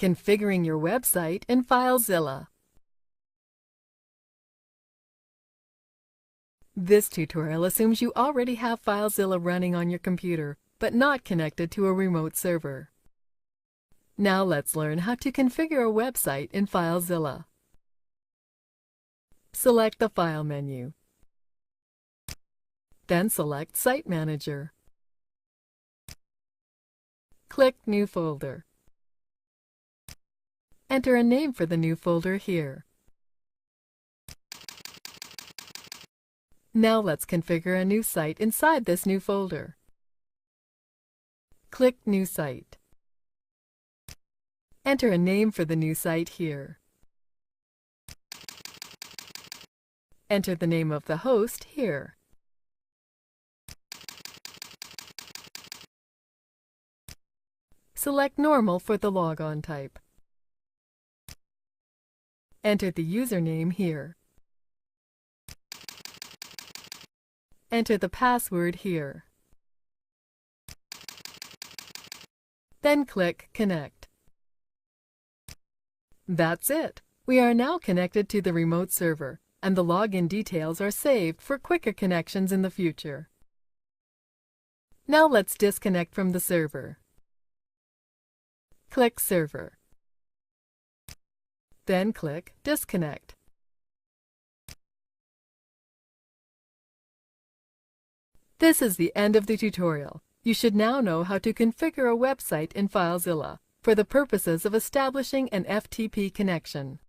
Configuring your website in FileZilla. This tutorial assumes you already have FileZilla running on your computer, but not connected to a remote server. Now let's learn how to configure a website in FileZilla. Select the File menu. Then select Site Manager. Click New Folder. Enter a name for the new folder here. Now let's configure a new site inside this new folder. Click New Site. Enter a name for the new site here. Enter the name of the host here. Select Normal for the logon type. Enter the username here. Enter the password here. Then click Connect. That's it! We are now connected to the remote server, and the login details are saved for quicker connections in the future. Now let's disconnect from the server. Click Server. Then click Disconnect. This is the end of the tutorial. You should now know how to configure a website in FileZilla for the purposes of establishing an FTP connection.